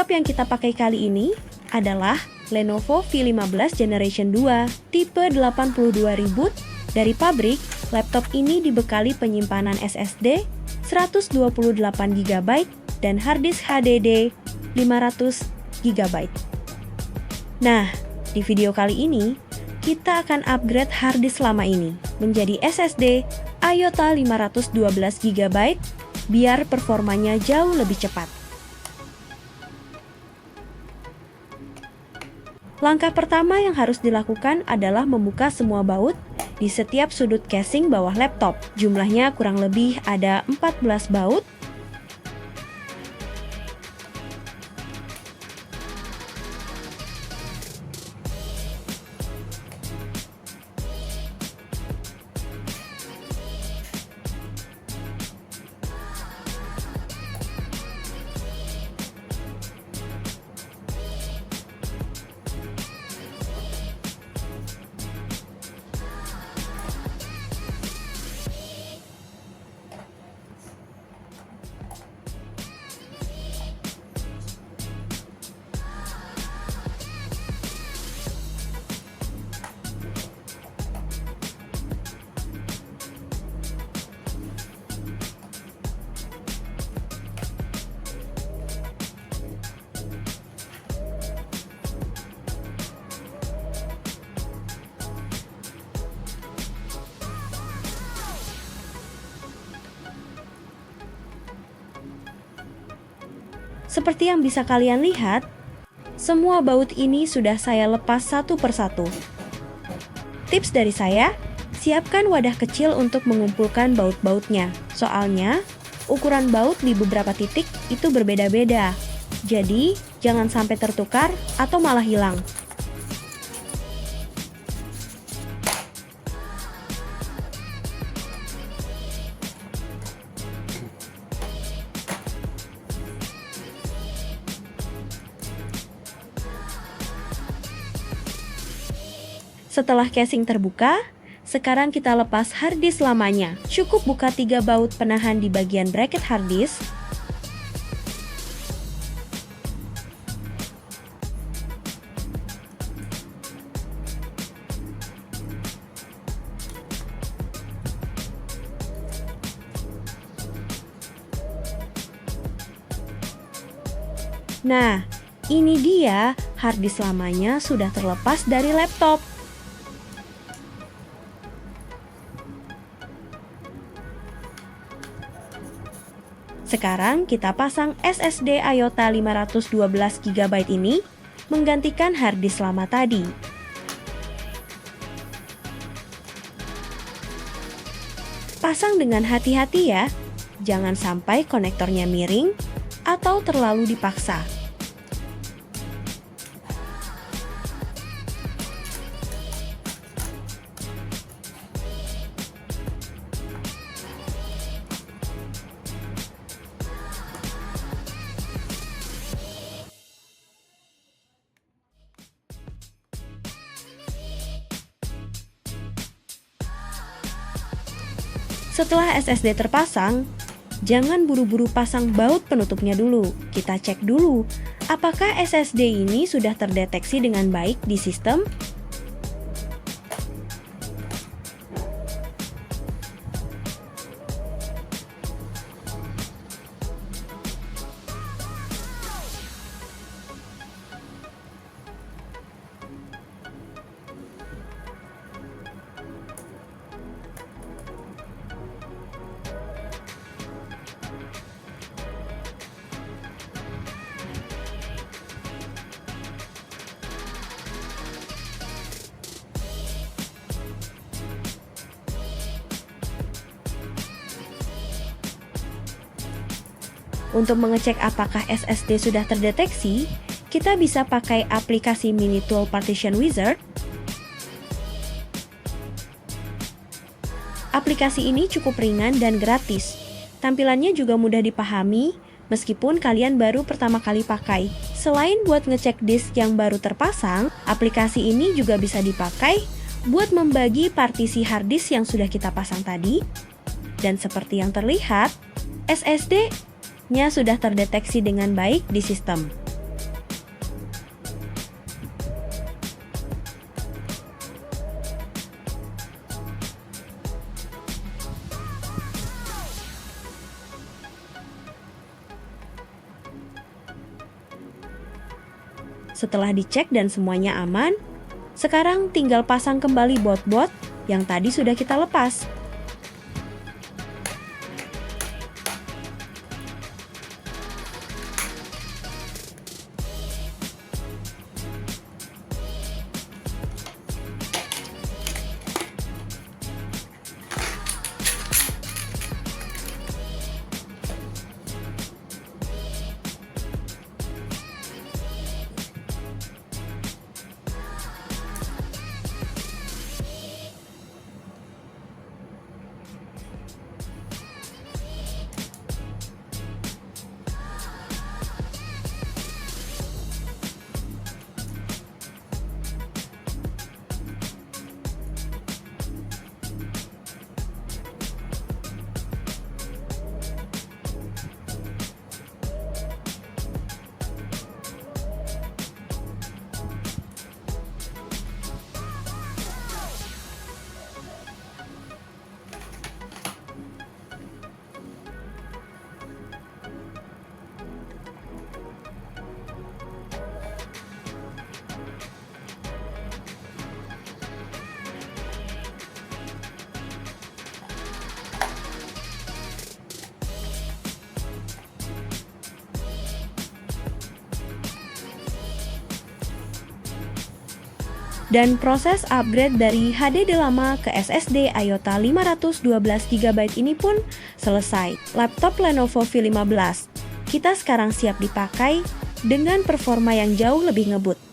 Laptop yang kita pakai kali ini adalah Lenovo V15 Generation 2 tipe 82 boot. Dari pabrik, laptop ini dibekali penyimpanan SSD 128GB dan harddisk HDD 500GB. Nah, di video kali ini, kita akan upgrade harddisk lama ini menjadi SSD IOTA 512GB biar performanya jauh lebih cepat. Langkah pertama yang harus dilakukan adalah membuka semua baut di setiap sudut casing bawah laptop. Jumlahnya kurang lebih ada 14 baut. Seperti yang bisa kalian lihat, semua baut ini sudah saya lepas satu persatu. Tips dari saya, siapkan wadah kecil untuk mengumpulkan baut-bautnya. Soalnya, ukuran baut di beberapa titik itu berbeda-beda. Jadi, jangan sampai tertukar atau malah hilang. Setelah casing terbuka, sekarang kita lepas harddisk lamanya. Cukup buka 3 baut penahan di bagian bracket harddisk. Nah, ini dia harddisk lamanya sudah terlepas dari laptop. Sekarang kita pasang SSD IOTA 512GB ini menggantikan harddisk lama tadi. Pasang dengan hati-hati ya, jangan sampai konektornya miring atau terlalu dipaksa. Setelah SSD terpasang, jangan buru-buru pasang baut penutupnya dulu. Kita cek dulu, apakah SSD ini sudah terdeteksi dengan baik di sistem? Untuk mengecek apakah SSD sudah terdeteksi, kita bisa pakai aplikasi Mini Tool Partition Wizard. Aplikasi ini cukup ringan dan gratis. Tampilannya juga mudah dipahami, meskipun kalian baru pertama kali pakai. Selain buat ngecek disk yang baru terpasang, aplikasi ini juga bisa dipakai buat membagi partisi harddisk yang sudah kita pasang tadi. Dan seperti yang terlihat, SSD-nya sudah terdeteksi dengan baik di sistem. Setelah dicek dan semuanya aman, sekarang tinggal pasang kembali baut-baut yang tadi sudah kita lepas. Dan proses upgrade dari HDD lama ke SSD IOTA 512GB ini pun selesai. Laptop Lenovo V15 kita sekarang siap dipakai dengan performa yang jauh lebih ngebut.